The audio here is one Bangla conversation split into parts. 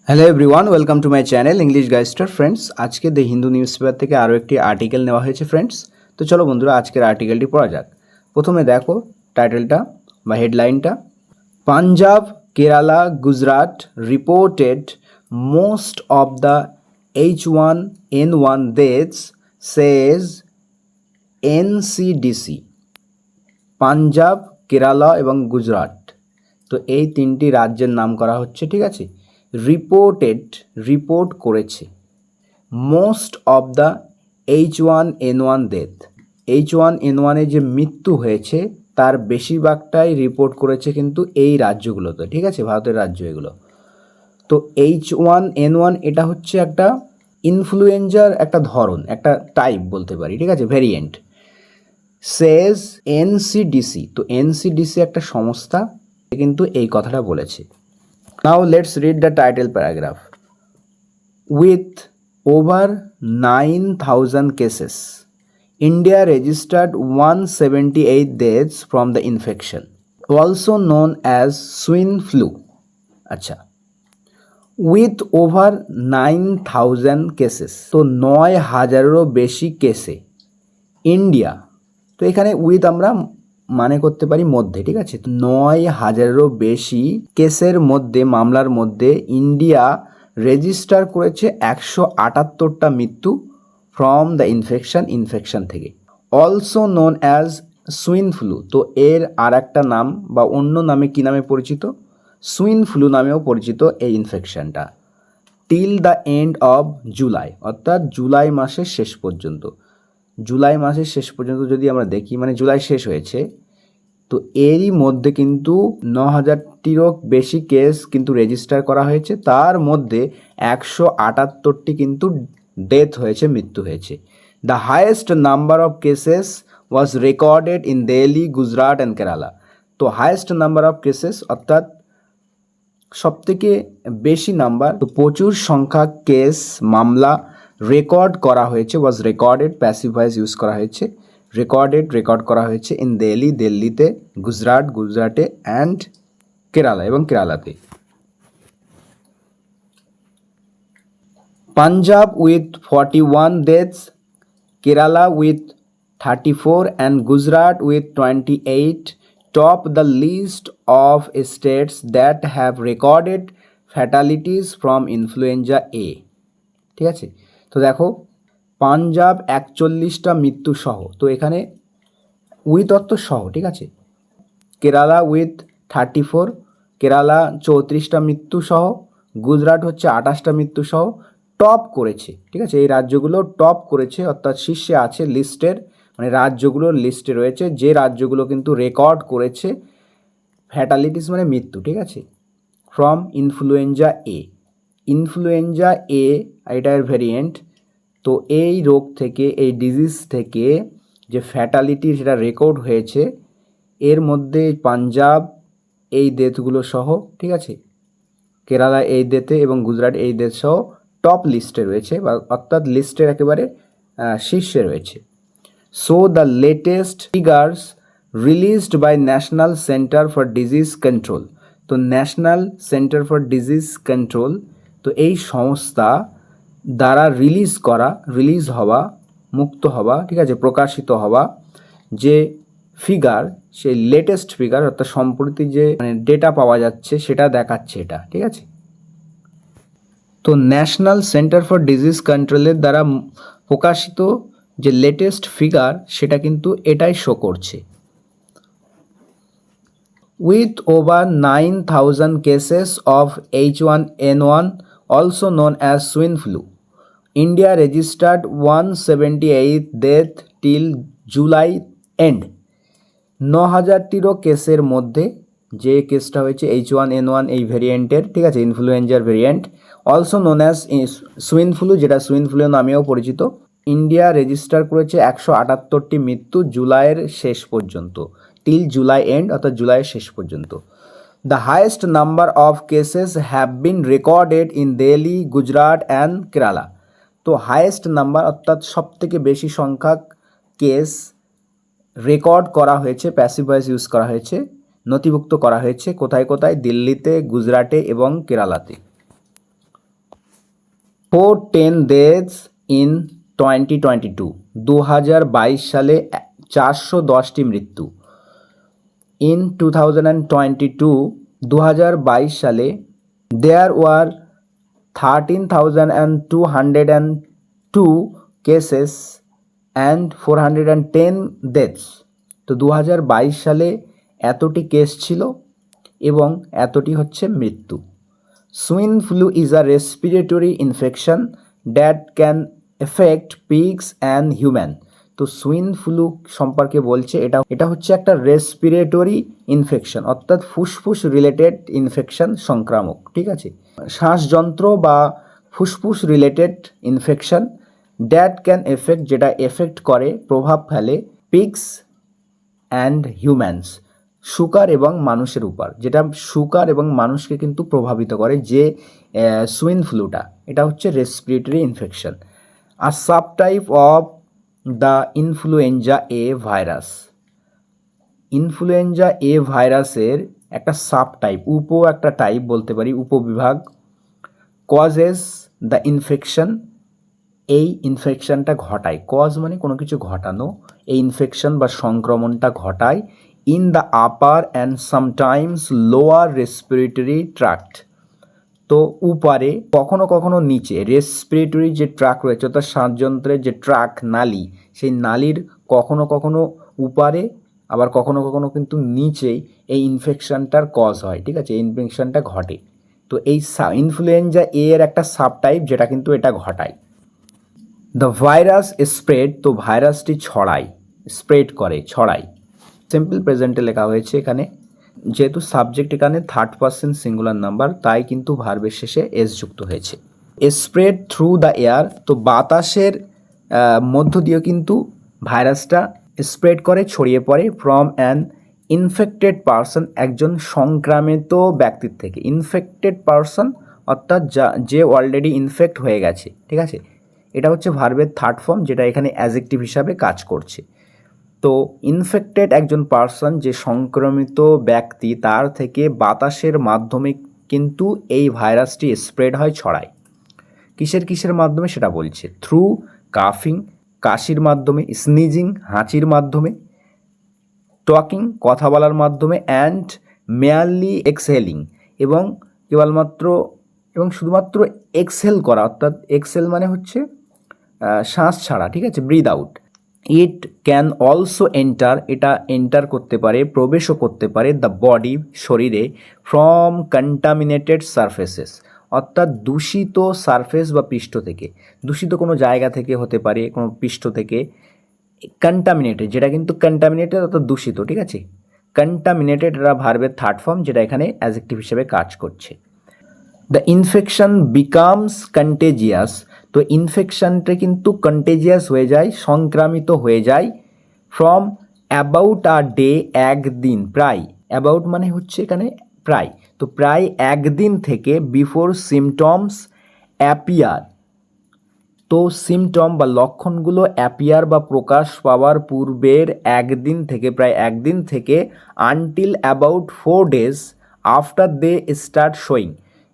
Hello everyone, welcome to my channel English Guystar. Friends, আজকে দ্য হিন্দু নিউজ পেপার থেকে আরও একটি আর্টিকেল নেওয়া হয়েছে ফ্রেন্ডস। তো চলো বন্ধুরা, আজকের আর্টিকেলটি পড়া যাক। প্রথমে দেখো টাইটেলটা বা হেডলাইনটা, Punjab, Kerala, Gujarat reported most of the H1N1 deaths, says NCDC। Punjab, Kerala এবং গুজরাট, তো এই তিনটি রাজ্যের নাম করা হচ্ছে, ঠিক আছে। রিপোর্ট করেছে most of the H1N1 death, H1N1 যে মৃত্যু হয়েছে তার বেশিরভাগটাই রিপোর্ট করেছে কিন্তু এই রাজ্যগুলোতে, ঠিক আছে, ভারতের রাজ্য এগুলো। তো H1N1 এটা হচ্ছে একটা ইনফ্লুয়েঞ্জার একটা ধরন, একটা টাইপ বলতে পারি, ঠিক আছে, ভ্যারিয়েন্ট। সেজ এনসিডিসি, তো এনসিডিসি একটা সংস্থা কিন্তু এই কথাটা বলেছে। Now let's read the title paragraph. With over 9,000 cases, India registered 178 deaths from the infection, also known as swine flu. আচ্ছা, উইথ ওভার 9,000 cases, তো 9,000-এরও বেশি কেসে ইন্ডিয়া, তো এখানে উইথ আমরা মানে করতে পারি মধ্যে, ঠিক আছে। 9,000-এরও বেশি কেসের মধ্যে, মামলার মধ্যে ইন্ডিয়া রেজিস্টার করেছে 178টা মৃত্যু ফ্রম দ্য ইনফেকশন থেকে। Also known as swine flu, তো এর আর একটা নাম বা অন্য নামে কী নামে পরিচিত? সুইন ফ্লু নামেও পরিচিত এই ইনফেকশনটা। Till the end of July, অর্থাৎ জুলাই মাসের শেষ পর্যন্ত। জুলাই মাসের শেষ পর্যন্ত যদি আমরা দেখি, মানে জুলাই শেষ হয়েছে, তো এরই মধ্যে কিন্তু 9,000-টিরও বেশি কেস কিন্তু রেজিস্টার করা হয়েছে, তার মধ্যে 178টি কিন্তু ডেথ হয়েছে, মৃত্যু হয়েছে। The highest number of cases was recorded in Delhi, Gujarat and Kerala, তো হায়েস্ট নাম্বার অফ কেসেস অর্থাৎ সবথেকে বেশি নাম্বার, তো প্রচুর সংখ্যা কেস মামলা রেকর্ড করা হয়েছে, ওয়াজ রেকর্ডেড প্যাসিভ ভয়েস ইউজ করা হয়েছে, রেকর্ড করা হয়েছে ইন দিল্লিতে, গুজরাটে অ্যান্ড কেরালা এবং কেরালাতে। Punjab with 41 deaths, Kerala with 34 and Gujarat with 28 top the list of states that have recorded fatalities from influenza A, ঠিক আছে। তো দেখো, পাঞ্জাব 41টা মৃত্যু সহ, তো এখানে উইথ অর্থ সহ, ঠিক আছে। কেরালা উইথ 34, কেরালা 34টা মৃত্যু সহ, গুজরাট হচ্ছে 28টা মৃত্যু সহ টপ করেছে, ঠিক আছে। এই রাজ্যগুলো টপ করেছে, অর্থাৎ শীর্ষে আছে লিস্টের, মানে রাজ্যগুলোর লিস্টে রয়েছে যে রাজ্যগুলো কিন্তু রেকর্ড করেছে ফ্যাটালিটিস মানে মৃত্যু, ঠিক আছে, ফ্রম ইনফ্লুয়েঞ্জা এ, এটার ভ্যারিয়েন্ট। তো এই রোগ থেকে, এই ডিজিজ থেকে যে ফ্যাটালিটি সেটা রেকর্ড হয়েছে, এর মধ্যে পাঞ্জাব এই ডেথগুলো সহ, ঠিক আছে, কেরালা এই ডেথে এবং গুজরাট এই ডেথ সহ টপ লিস্টে রয়েছে, বা অর্থাৎ লিস্টের একেবারে শীর্ষে রয়েছে। So the latest figures released by National Centre for Disease Control, তো National Centre for Disease Control, তো এই সংস্থা দ্বারা রিলিজ হওয়া, মুক্ত হওয়া, ঠিক আছে, প্রকাশিত হওয়া যে ফিগার, সেই লেটেস্ট ফিগার অর্থাৎ সম্প্রতি যে মানে ডেটা পাওয়া যাচ্ছে সেটা দেখাচ্ছে এটা, ঠিক আছে। তো ন্যাশনাল সেন্টার ফর ডিজিজ কন্ট্রোলের দ্বারা প্রকাশিত যে লেটেস্ট ফিগার সেটা কিন্তু এটাই শো করছে। With over 9,000 cases of H1N1, also known as swine flu, India registered 178 death till July end। 9,000-টিরও কেসের মধ্যে যে কেসটা হয়েছে H1N1 এই ভ্যারিয়েন্টের, ঠিক আছে, ইনফ্লুয়েঞ্জার variant, also known as swine flu, যেটা সুইন ফ্লু নামেও পরিচিত। ইন্ডিয়া রেজিস্টার করেছে 178টি মৃত্যু জুলাইয়ের শেষ পর্যন্ত, টিল জুলাই এন্ড, অর্থাৎ জুলাইয়ের শেষ পর্যন্ত। The highest number of cases have bin recorded in Delhi, Gujarat and Kerala, তো হায়েস্ট নাম্বার অর্থাৎ সবথেকে বেশি সংখ্যক কেস রেকর্ড করা হয়েছে, প্যাসিভ ভয়েস ইউজ করা হয়েছে, নথিভুক্ত করা হয়েছে কোথায়? দিল্লিতে, গুজরাটে এবং কেরালাতে। 410 deaths in 2022, 2022 সালে 410টি মৃত্যু। In 2022, 2022 সালে there were 13,202 cases and 410 deaths। তো 2022 সালে এতটি কেস ছিল এবং এতটি হচ্ছে মৃত্যু। Swine flu is a respiratory infection that can affect pigs and human. তো সুইন ফ্লু সম্পর্কে বলছে এটা হচ্ছে একটা রেসপিরেটরি ইনফেকশন, অর্থাৎ ফুসফুস রিলেটেড ইনফেকশন, সংক্রামক, ঠিক আছে, শ্বাসযন্ত্র বা ফুসফুস related infection that can effect, যেটা এফেক্ট করে, প্রভাব ফেলে, পিগস অ্যান্ড হিউম্যানস, শুকার এবং মানুষের উপর, যেটা শুকার এবং মানুষকে কিন্তু প্রভাবিত করে, যে সুইন ফ্লুটা, এটা হচ্ছে রেসপিরেটরি ইনফেকশন। আর subtype of the influenza A virus, influenza A ভাইরাসের একটা সাবটাইপ, একটা টাইপ বলতে পারি, উপবিভাগ, কজেস দ্য ইনফেকশন, এই ইনফেকশনটা ঘটায়, কজ মানে কোনো কিছু ঘটানো, এই ইনফেকশন বা সংক্রমণটা ঘটায় in the upper and sometimes lower respiratory tract. তো উপরে, কখনো কখনো নিচে, রেসপিরেটরি যে ট্র্যাক রয়েছে অর্থাৎ শ্বাসযন্ত্রের যে ট্র্যাক, নালী, সেই নালীর কখনো কখনো উপরে, আবার কখনো কখনো কিন্তু নিচেই এই ইনফেকশনটার কজ হয়, ঠিক আছে, এই ইনফেকশনটা ঘটে। তো এই ইনফ্লুয়েঞ্জা এ এর একটা সাবটাইপ যেটা কিন্তু এটা ঘটায়। দ্য ভাইরাস স্প্রেড, তো ভাইরাসটি ছড়ায়, স্প্রেড করে, ছড়ায়। সিম্পল প্রেজেন্টে লেখা হয়েছে এখানে, যেহেতু সাবজেক্ট এখানে থার্ড পারসন সিঙ্গুলার নাম্বার, তাই কিন্তু ভার্বের শেষে এস যুক্ত হয়েছে। স্প্রেড থ্রু দ্য এয়ার, তো বাতাসের মধ্য দিয়েও কিন্তু ভাইরাসটা স্প্রেড করে, ছড়িয়ে পড়ে, ফ্রম অ্যান ইনফেক্টেড পারসন, একজন সংক্রামিত ব্যক্তির থেকে। ইনফেক্টেড পারসন অর্থাৎ যে অলরেডি ইনফেক্ট হয়ে গেছে, ঠিক আছে, এটা হচ্ছে ভার্বের থার্ড ফর্ম, যেটা এখানে অ্যাডজেক্টিভ হিসাবে কাজ করছে। তো ইনফেক্টেড একজন পারসন, যে সংক্রমিত ব্যক্তি, তার থেকে বাতাসের মাধ্যমে কিন্তু এই ভাইরাসটি স্প্রেড হয়, ছড়ায়। কিসের মাধ্যমে সেটা বলছে, থ্রু কাফিং, কাশির মাধ্যমে, স্নিজিং, হাঁচির মাধ্যমে, টকিং, কথা বলার মাধ্যমে, অ্যান্ড মেয়ারলি এক্সহেলিং, এবং কেবলমাত্র এবং শুধুমাত্র এক্সহেল করা, অর্থাৎ এক্সহেল মানে হচ্ছে শ্বাস ছাড়া, ঠিক আছে, breath out. It can also enter, এটা এন্টার করতে পারে, প্রবেশও করতে পারে, দ্য বডি, শরীরে, ফ্রম কন্টামিনেটেড সারফেসেস, অর্থাৎ দূষিত সারফেস বা পৃষ্ঠ থেকে, দূষিত কোনো জায়গা থেকে হতে পারে, কোনো পৃষ্ঠ থেকে। কন্টামিনেটেড, যেটা কিন্তু কন্টামিনেটেড অর্থাৎ দূষিত, ঠিক আছে, কন্টামিনেটেড এটা ভার্বের থার্ড ফর্ম, যেটা এখানে অ্যাডজেক্টিভ হিসেবে কাজ করছে। দ্য ইনফেকশন বিকামস কন্টেজিয়াস, তো ইনফেকশনটা কিন্তু কন্টেজিয়াস হয়ে যায়, সংক্রামিত হয়ে যায়, ফ্রম অ্যাবাউট আ ডে, একদিন, প্রায়, অ্যাবাউট মানে হচ্ছে এখানে প্রায়, তো প্রায় একদিন থেকে, বিফোর সিমটমস অ্যাপিয়ার, তো সিমটম বা লক্ষণগুলো অ্যাপিয়ার বা প্রকাশ পাওয়ার পূর্বের একদিন থেকে, প্রায় একদিন থেকে, until about 4 days after they start showing.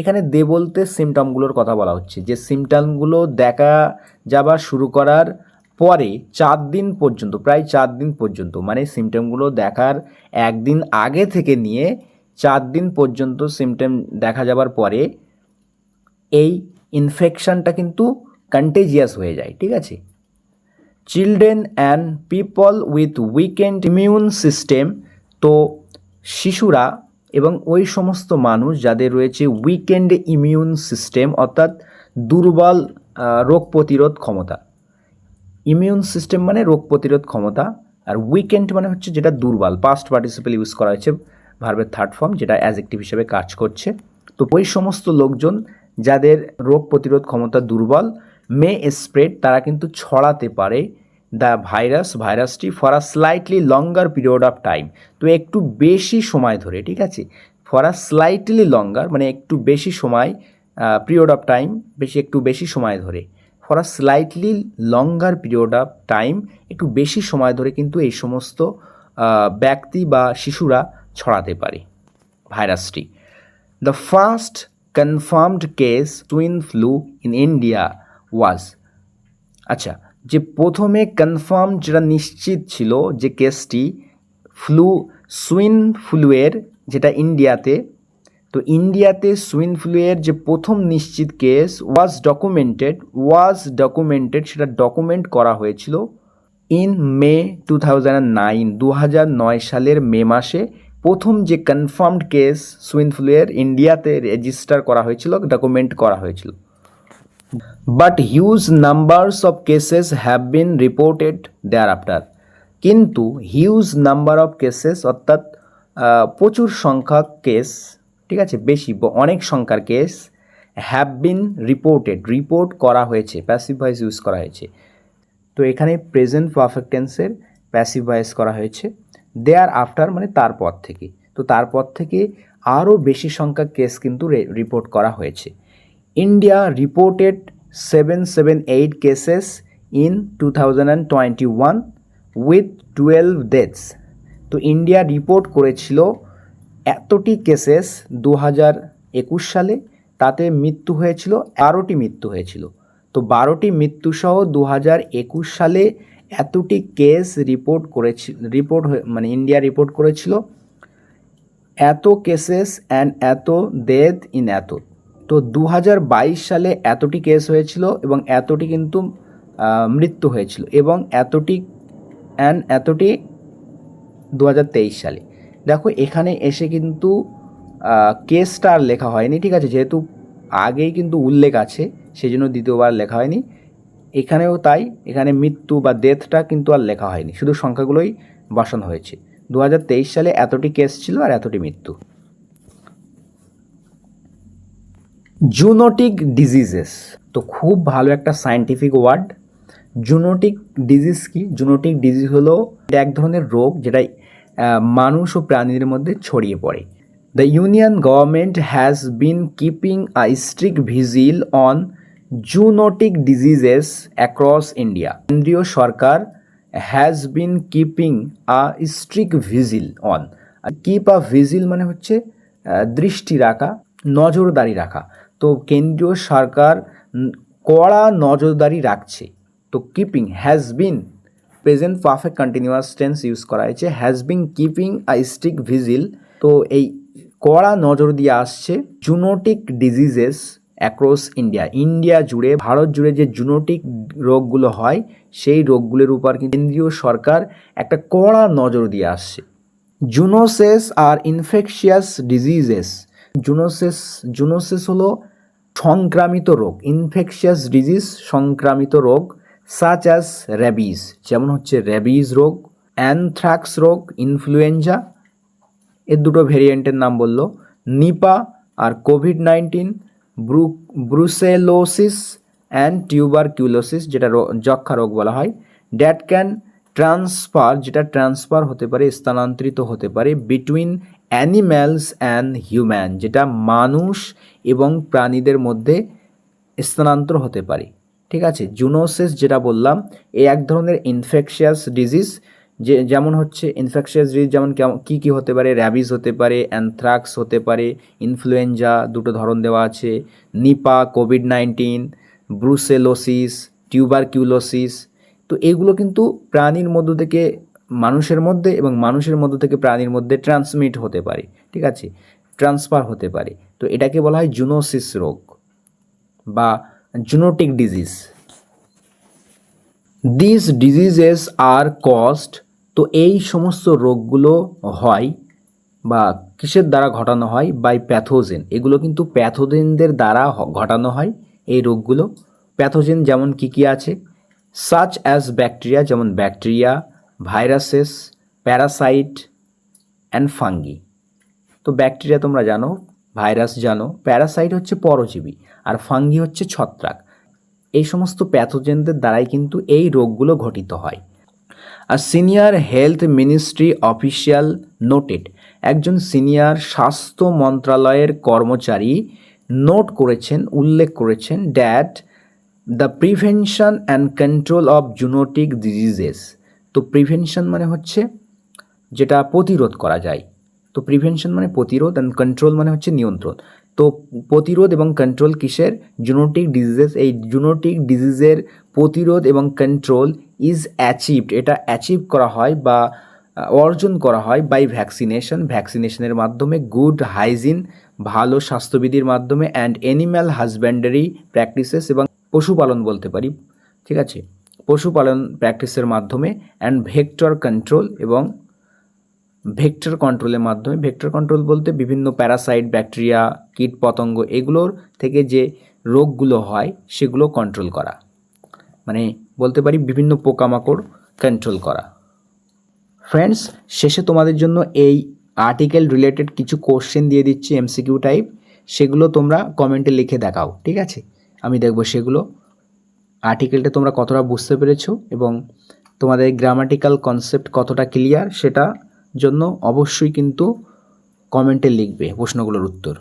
এখানে দে বলতে সিমটমগুলোর কথা বলা হচ্ছে, যে সিমটমগুলো দেখা যাওয়া শুরু করার পরে 4 দিন পর্যন্ত, প্রায় 4 দিন পর্যন্ত, মানে সিমটমগুলো দেখার একদিন আগে থেকে নিয়ে 4 দিন পর্যন্ত সিমটম দেখা যাবার পরে এই ইনফেকশনটা কিন্তু কন্টেজিয়াস হয়ে যায়, ঠিক আছে। Children and people with weekend immune system, তো শিশুরা এবং ওই সমস্ত মানুষ যাদের রয়েছে উইকেন্ড ইমিউন সিস্টেম, অর্থাৎ দুর্বল রোগ প্রতিরোধ ক্ষমতা। ইমিউন সিস্টেম মানে রোগ প্রতিরোধ ক্ষমতা, আর উইকেন্ড মানে হচ্ছে যেটা দুর্বল, পাস্ট পার্টিসিপেল ইউজ করা হয়েছে ভার্বের থার্ড ফর্ম, যেটা অ্যাডজেক্টিভ হিসেবে কাজ করছে। তো ওই সমস্ত লোকজন যাদের রোগ প্রতিরোধ ক্ষমতা দুর্বল, মে স্প্রেড, তারা কিন্তু ছড়াতে পারে, দ্য ভাইরাসটি for a slightly longer period of time, তো একটু বেশি সময় ধরে, ঠিক আছে, ফর আ স্লাইটলি লঙ্গার মানে একটু বেশি সময়, পিরিয়ড অফ টাইম, একটু বেশি সময় ধরে, for a slightly longer period of time, একটু বেশি সময় ধরে কিন্তু এই সমস্ত ব্যক্তি বা শিশুরা ছড়াতে পারে ভাইরাসটি। The first confirmed case swine flu in India was. আচ্ছা, যে প্রথমে কনফার্ম যেটা নিশ্চিত ছিল যে কেসটি সুইন ফ্লুয়ের, যেটা ইন্ডিয়াতে, তো ইন্ডিয়াতে সুইন ফ্লুয়ের যে প্রথম নিশ্চিত কেস ওয়াজ ডকুমেন্টেড, সেটা ডকুমেন্ট করা হয়েছিল ইন মে 2009, 2009 সালের মে মাসে প্রথম যে কনফার্মড কেস সুইন ফ্লুয়ের ইন্ডিয়াতে রেজিস্টার করা হয়েছিল, ডকুমেন্ট করা হয়েছিল। But huge numbers of cases have been reported there after, কিন্তু হিউজ নাম্বার অফ কেসেস অর্থাৎ প্রচুর সংখ্যক কেস, ঠিক আছে, বেশি অনেক সংখ্যার কেস হ্যাভ বিন রিপোর্ট করা হয়েছে, প্যাসিভ ভয়েস ইউজ করা হয়েছে। তো এখানে প্রেজেন্ট পারফেক্ট টেন্সের প্যাসিভ ভয়েস করা হয়েছে, দেয়ার আফটার মানে তারপর থেকে। তো তারপর থেকে আরও বেশি সংখ্যক কেস কিন্তু রিপোর্ট করা হয়েছে। India reported 778 cases in 2021 with 12 deaths. তো ইন্ডিয়া রিপোর্ট করেছিল এতটি কেসেস 2021 সালে, তাতে মৃত্যু হয়েছিল 12টি মৃত্যু হয়েছিল। তো 12টি মৃত্যুসহ 2021 সালে এতটি কেস ইন্ডিয়া রিপোর্ট করেছিল, এত কেসেস অ্যান্ড এত ডেথ ইন এত। তো 2022 সালে এতটি কেস হয়েছিল এবং এতটি কিন্তু মৃত্যু হয়েছিল, এবং এতটি 2023 সালে। দেখো এখানে এসে কিন্তু কেসটা আর লেখা হয়নি, ঠিক আছে, যেহেতু আগেই কিন্তু উল্লেখ আছে সেই জন্য দ্বিতীয়বার লেখা হয়নি। এখানেও তাই, এখানে মৃত্যু বা ডেথটা কিন্তু আর লেখা হয়নি, শুধু সংখ্যাগুলোই বসানো হয়েছে। 2023 সালে এতটি কেস ছিল আর এতটি মৃত্যু। জুনোটিক ডিজিজেস, তো খুব ভালো একটা সায়েন্টিফিক ওয়ার্ড। জুনোটিক ডিজিজ কি? জুনোটিক ডিজিজ হলো এক ধরনের রোগ যেটা মানুষ ও প্রাণীদের মধ্যে ছড়িয়ে পড়ে। The union government has been keeping a strict vigil on zoonotic diseases across India. কেন্দ্রীয় সরকার has been keeping a strict vigil on, keep a vigil মানে হচ্ছে দৃষ্টি রাখা, নজরদারি রাখা। তো কেন্দ্রীয় সরকার কড়া নজরদারি রাখছে। তো keeping, has been present perfect continuous tense use করা হয়েছে, has been keeping a strict vigil. তো এই কড়া নজর দিয়ে আসছে zoonotic diseases across India, India জুড়ে, ভারত জুড়ে যে জুনোটিক রোগগুলো হয় সেই রোগগুলোর উপর কেন্দ্রীয় সরকার একটা কড়া নজর দিয়ে আসছে। জুনোসিস আর ইনফেকশিয়াস ডিজিজেস। জুনোসিস হলো সংক্রামিত রোগ, ইনফেকশিয়াস ডিজিজ সংক্রামিত রোগ, সাচ অ্যাজ র্যাবিজ, যেমন হচ্ছে র্যাবিজ রোগ, অ্যানথ্রাক্স রোগ, ইনফ্লুয়েঞ্জা, এর দুটো ভেরিয়েন্টের নাম বললো, নিপা আর কোভিড-19, ব্রুসেলোসিস অ্যান্ড টিউবারকিউলোসিস, যেটা যক্ষা রোগ বলা হয়, দ্যাট ক্যান ট্রান্সফার, যেটা ট্রান্সফার হতে পারে, স্থানান্তরিত হতে পারে, বিটুইন অ্যানিম্যালস অ্যান্ড হিউম্যান, যেটা মানুষ এবং প্রাণীদের মধ্যে স্থানান্তর হতে পারে, ঠিক আছে। জুনোসিস যেটা বললাম এই এক ধরনের ইনফেকশিয়াস ডিজিজ, যেমন হচ্ছে ইনফেকশিয়াস ডিজিজ যেমন কী হতে পারে, র্যাবিজ হতে পারে, অ্যানথ্রাক্স হতে পারে, ইনফ্লুয়েঞ্জা দুটো ধরন দেওয়া আছে, নিপা, কোভিড-19, ব্রুসেলোসিস, টিউবারকিউলোসিস। তো এগুলো কিন্তু প্রাণীর মধ্য থেকে মানুষের মধ্যে এবং মানুষের মধ্য থেকে প্রাণীর মধ্যে ট্রান্সমিট হতে পারে, ঠিক আছে, ট্রান্সফার হতে পারে। তো এটাকে বলা হয় জুনোসিস রোগ বা zoonotic disease. This diseases are caused, তো এই সমস্ত রোগগুলো হয় বা কিসের দ্বারা ঘটানো হয়, বাই প্যাথোজেন, এগুলো কিন্তু প্যাথোজেনদের দ্বারা ঘটানো হয় এই রোগগুলো। প্যাথোজেন যেমন কী আছে, সাচ অ্যাজ ব্যাকটেরিয়া, যেমন bacteria, viruses, Parasite and fungi. তো ব্যাকটেরিয়া তোমরা জানো, ভাইরাস জানো, প্যারাসাইট হচ্ছে পরজীবী আর ফাঙ্গি হচ্ছে ছত্রাক। এই সমস্ত প্যাথোজেনদের দ্বারাই কিন্তু এই রোগগুলো ঘটিত হয়। আর senior health ministry official noted, একজন সিনিয়র স্বাস্থ্য মন্ত্রণালয়ের কর্মচারী উল্লেখ করেছেন that the prevention and control of zoonotic diseases. তো প্রিভেনশন মানে হচ্ছে যেটা প্রতিরোধ করা যায়, তো প্রিভেনশন মানে প্রতিরোধ, অ্যান্ড কন্ট্রোল মানে হচ্ছে নিয়ন্ত্রণ। তো প্রতিরোধ এবং কন্ট্রোল কিসের? Zoonotic diseases. এই জুনোটিক ডিজিজের প্রতিরোধ এবং কন্ট্রোল ইজ অ্যাচিভড, এটা অ্যাচিভ করা হয় বা অর্জন করা হয় বাই ভ্যাকসিনেশন, ভ্যাকসিনেশনের মাধ্যমে, গুড হাইজিন, ভালো স্বাস্থ্যবিধির মাধ্যমে, অ্যান্ড অ্যানিম্যাল হাজব্যান্ডারি প্র্যাকটিসেস, এবং পশুপালন বলতে পারি, ঠিক আছে, পশুপালন প্র্যাকটিসের মাধ্যমে, অ্যান্ড ভেক্টর কন্ট্রোল, এবং ভেক্টর কন্ট্রোলের মাধ্যমে। ভেক্টর কন্ট্রোল বলতে বিভিন্ন প্যারাসাইট, ব্যাকটেরিয়া, কীট পতঙ্গ, এগুলোর থেকে যে রোগগুলো হয় সেগুলো কন্ট্রোল করা, মানে বলতে পারি বিভিন্ন পোকামাকড় কন্ট্রোল করা। ফ্রেন্ডস, শেষে তোমাদের জন্য এই আর্টিকেল রিলেটেড কিছু কোশ্চেন দিয়ে দিচ্ছি এমসিকিউ টাইপ, সেগুলো তোমরা কমেন্টে লিখে দেখাও, ঠিক আছে? আমি দেখব সেগুলো আর্টিকেলটা তোমরা কতটা বুঝতে পেরেছো এবং তোমাদের গ্রামাটিক্যাল কনসেপ্ট কতটা ক্লিয়ার, সেটা জন্য অবশ্যই কিন্তু কমেন্টে লিখবে প্রশ্নগুলোর উত্তর।